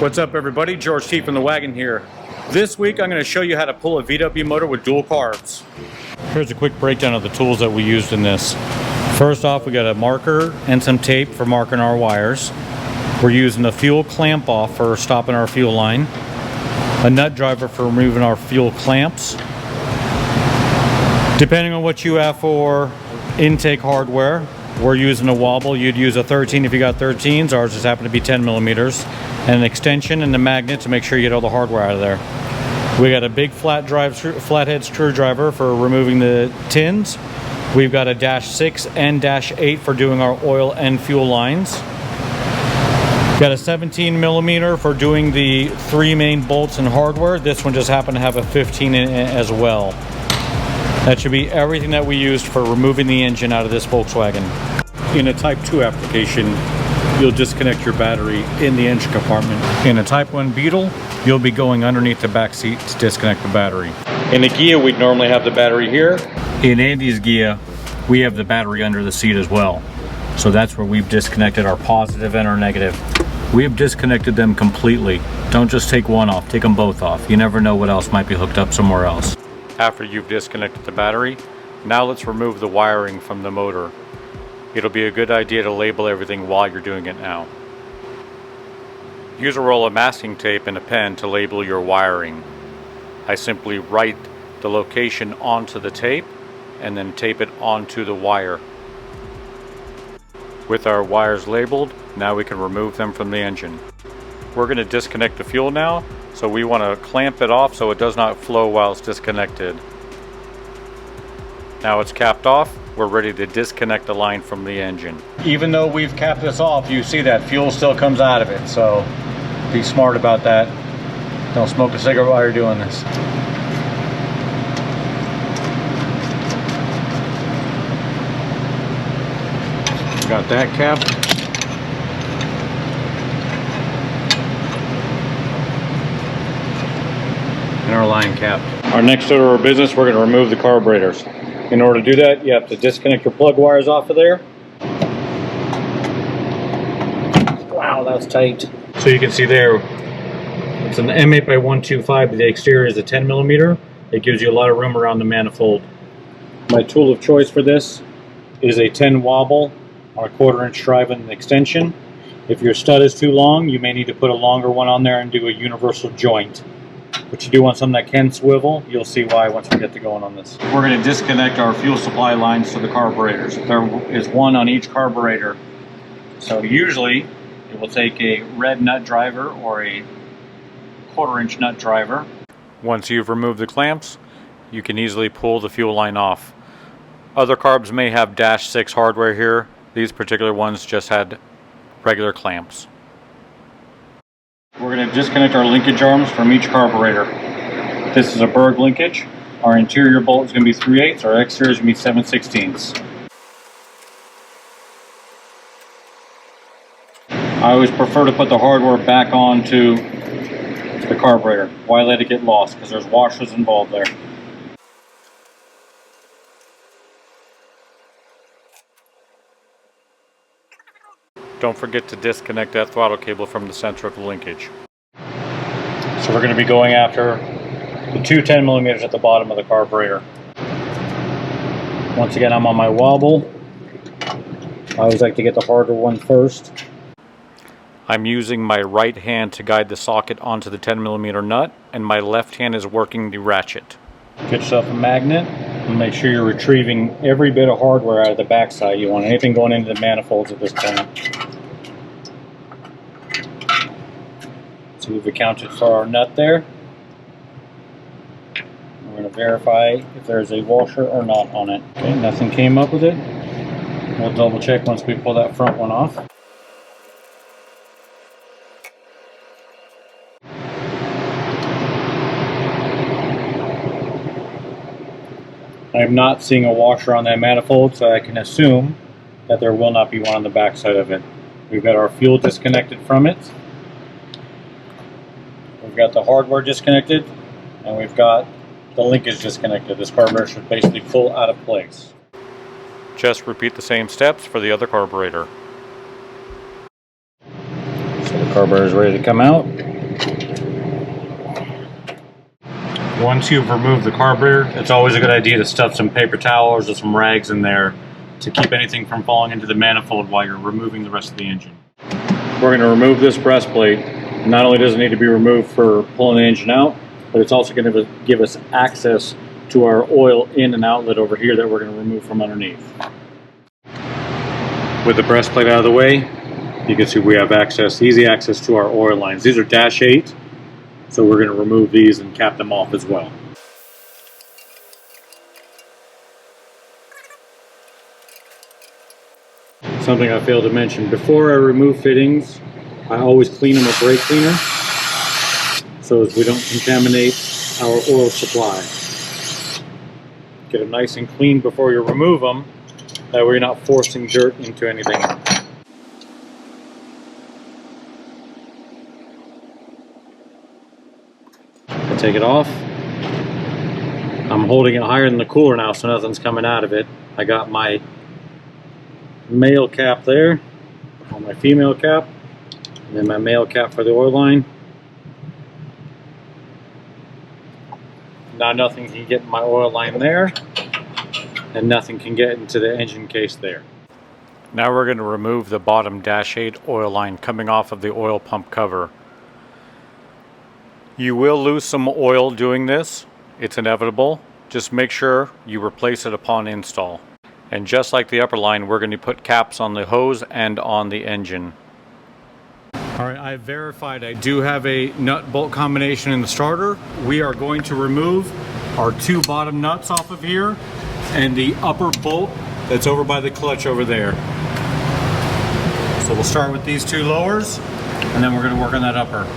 What's up everybody, George T from the Wagon here. This week I'm going to show you how to pull a VW motor with dual carbs. Here's a quick breakdown of the tools that we used in this. First off, we got a marker and some tape for marking our wires. We're using a fuel clamp off for stopping our fuel line. A nut driver for removing our fuel clamps. Depending on what you have for intake hardware, we're using a wobble. You'd use a 13 if you got 13s. Ours just happen to be 10 millimeters. And an extension and a magnet to make sure you get all the hardware out of there. We got a big flathead screwdriver for removing the tins. We've got a -6 and -8 for doing our oil and fuel lines. Got a 17 millimeter for doing the 3 main bolts and hardware. This one just happened to have a 15 in it as well. That should be everything that we used for removing the engine out of this Volkswagen. In a Type 2 application, you'll disconnect your battery in the engine compartment. In a Type 1 Beetle, you'll be going underneath the back seat to disconnect the battery. In a Ghia, we'd normally have the battery here. In Andy's Ghia, we have the battery under the seat as well. So that's where we've disconnected our positive and our negative. We have disconnected them completely. Don't just take one off, take them both off. You never know what else might be hooked up somewhere else. After you've disconnected the battery, now let's remove the wiring from the motor. It'll be a good idea to label everything while you're doing it now. Use a roll of masking tape and a pen to label your wiring. I simply write the location onto the tape and then tape it onto the wire. With our wires labeled, now we can remove them from the engine. We're going to disconnect the fuel now, so we want to clamp it off so it does not flow while it's disconnected. Now it's capped off, we're ready to disconnect the line from the engine. Even though we've capped this off, you see that fuel still comes out of it, so be smart about that. Don't smoke a cigarette while you're doing this. Got that capped. And our line capped. Our next order of business, we're going to remove the carburetors. In order to do that, you have to disconnect your plug wires off of there. Wow, that's tight. So you can see there, it's an M8 by 125, but the exterior is a 10 millimeter. It gives you a lot of room around the manifold. My tool of choice for this is a 10 wobble on a 1/4 inch drive and an extension. If your stud is too long, you may need to put a longer one on there and do a universal joint. But you do want something that can swivel. You'll see why once we get to going on this. We're going to disconnect our fuel supply lines to the carburetors. There is one on each carburetor. So usually it will take a red nut driver or a 1/4 inch nut driver. Once you've removed the clamps, you can easily pull the fuel line off. Other carbs may have -6 hardware here. These particular ones just had regular clamps. We're going to disconnect our linkage arms from each carburetor. This is a Berg linkage. Our interior bolt is going to be 3/8, our exterior is going to be 7/16. I always prefer to put the hardware back onto the carburetor. Why let it get lost? Because there's washers involved there. Don't forget to disconnect that throttle cable from the center of the linkage. So we're going to be going after the two 10 millimeters at the bottom of the carburetor. Once again, I'm on my wobble. I always like to get the harder one first. I'm using my right hand to guide the socket onto the 10 millimeter nut, and my left hand is working the ratchet. Get yourself a magnet and make sure you're retrieving every bit of hardware out of the backside. You want anything going into the manifolds at this point. So we've accounted for our nut there. We're going to verify if there's a washer or not on it. Okay, nothing came up with it. We'll double check once we pull that front one off. I'm not seeing a washer on that manifold, so I can assume that there will not be one on the back side of it. We've got our fuel disconnected from it. We've got the hardware disconnected, and we've got the linkage disconnected. This carburetor should basically pull out of place. Just repeat the same steps for the other carburetor. So the carburetor is ready to come out. Once you've removed the carburetor, it's always a good idea to stuff some paper towels or some rags in there to keep anything from falling into the manifold while you're removing the rest of the engine. We're going to remove this breastplate. Not only does it need to be removed for pulling the engine out, but it's also going to give us access to our oil in and outlet over here that we're going to remove from underneath. With the breastplate out of the way, you can see we have easy access to our oil lines. These are dash 8, so we're going to remove these and cap them off as well. Something I failed to mention, before I remove fittings, I always clean them with brake cleaner so as we don't contaminate our oil supply. Get them nice and clean before you remove them, that way you're not forcing dirt into anything. I take it off. I'm holding it higher than the cooler now so nothing's coming out of it. I got my male cap there, or my female cap, and then my male cap for the oil line. Now nothing can get in my oil line there, and nothing can get into the engine case there. Now we're going to remove the bottom dash 8 oil line coming off of the oil pump cover. You will lose some oil doing this. It's inevitable. Just make sure you replace it upon install. And just like the upper line, we're going to put caps on the hose and on the engine. Alright, I verified I do have a nut bolt combination in the starter. We are going to remove our 2 bottom nuts off of here and the upper bolt that's over by the clutch over there. So we'll start with these 2 lowers and then we're going to work on that upper.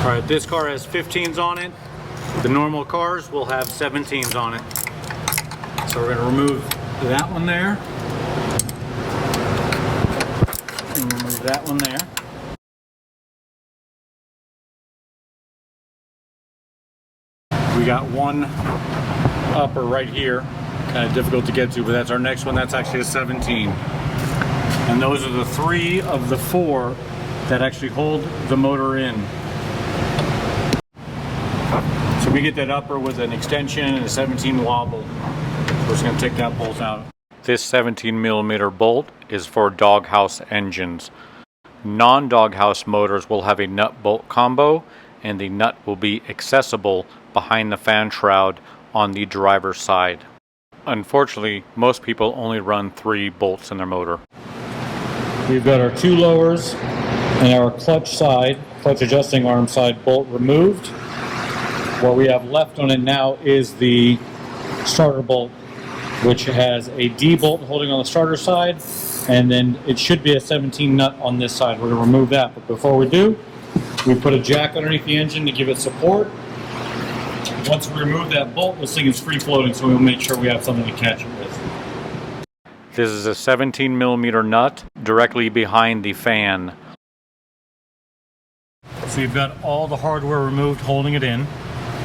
Alright, this car has 15s on it. The normal cars will have 17s on it. So we're going to remove that one there. And remove that one there. We got one upper right here, kind of difficult to get to, but that's our next one. That's actually a 17. And those are the 3 of the 4 that actually hold the motor in. So we get that upper with an extension and a 17 wobble. We're just going to take that bolt out. This 17mm bolt is for doghouse engines. Non-doghouse motors will have a nut bolt combo, and the nut will be accessible behind the fan shroud on the driver's side. Unfortunately, most people only run 3 bolts in their motor. We've got our 2 lowers and our clutch adjusting arm side bolt removed. What we have left on it now is the starter bolt, which has a D bolt holding on the starter side, and then it should be a 17 nut on this side. We're going to remove that, but before we do, we put a jack underneath the engine to give it support. Once we remove that bolt, this thing is free floating, so we'll make sure we have something to catch it with. This is a 17mm nut directly behind the fan. So we've got all the hardware removed holding it in.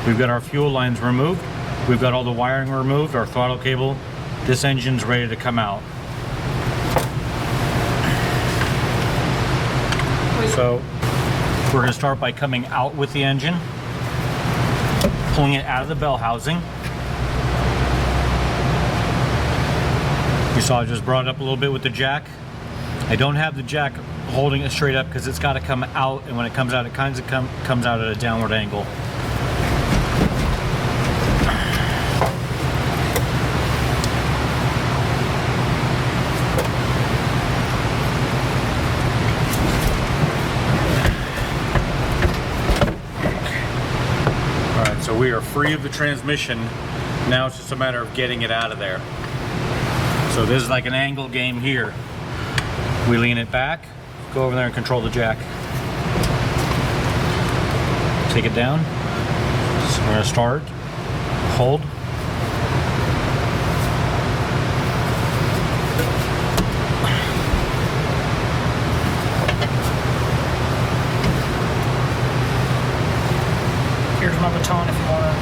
We've got our fuel lines removed. We've got all the wiring removed, our throttle cable. This engine's ready to come out. So we're going to start by coming out with the engine, pulling it out of the bell housing. You saw I just brought it up a little bit with the jack. I don't have the jack holding it straight up because it's got to come out, and when it comes out, it kind of comes out at a downward angle. Alright, so we are free of the transmission. Now it's just a matter of getting it out of there. So this is like an angle game here. We lean it back, go over there and control the jack. Take it down. So we're going to start, hold. Here's my baton if you want to.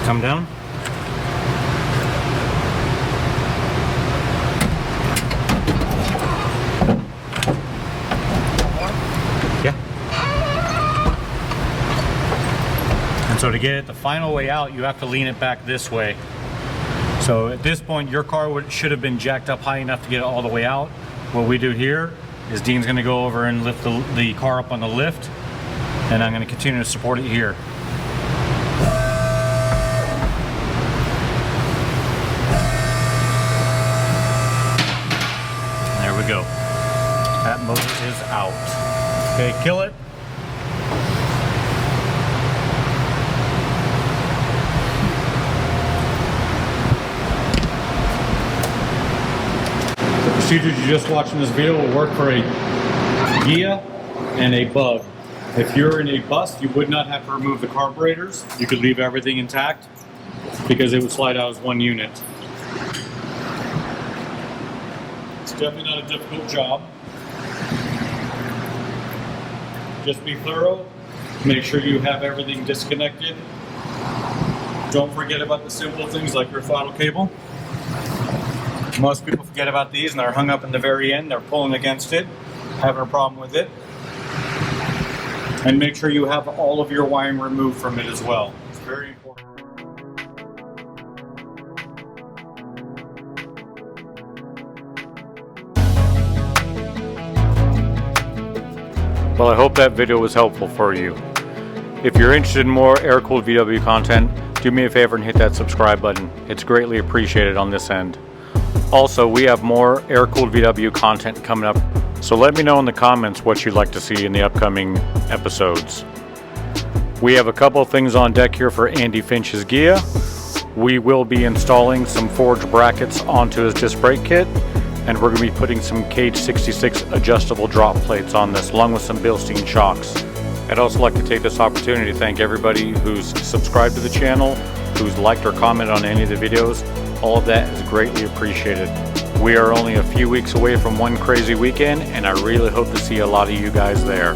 Come down. Yeah. So to get it the final way out, you have to lean it back this way. So at this point, your car should have been jacked up high enough to get it all the way out. What we do here is Dean's gonna go over and lift the car up on the lift, and I'm gonna continue to support it here. There we go. That motor is out. Okay, kill it. The procedures you just watched in this video will work for a Ghia and a Bug. If you're in a bus, you would not have to remove the carburetors. You could leave everything intact because it would slide out as one unit. It's definitely not a difficult job. Just be thorough. Make sure you have everything disconnected. Don't forget about the simple things like your throttle cable. Most people forget about these and they're hung up in the very end. They're pulling against it, having a problem with it. And make sure you have all of your wiring removed from it as well. It's very important. Well, I hope that video was helpful for you. If you're interested in more air-cooled VW content, do me a favor and hit that subscribe button. It's greatly appreciated on this end. Also, we have more air-cooled VW content coming up, so let me know in the comments what you'd like to see in the upcoming episodes. We have a couple of things on deck here for Andy Finch's Ghia. We will be installing some forged brackets onto his disc brake kit, and we're going to be putting some Cage 66 adjustable drop plates on this, along with some Bilstein shocks. I'd also like to take this opportunity to thank everybody who's subscribed to the channel, who's liked or commented on any of the videos. All of that is greatly appreciated. We are only a few weeks away from one crazy weekend, and I really hope to see a lot of you guys there.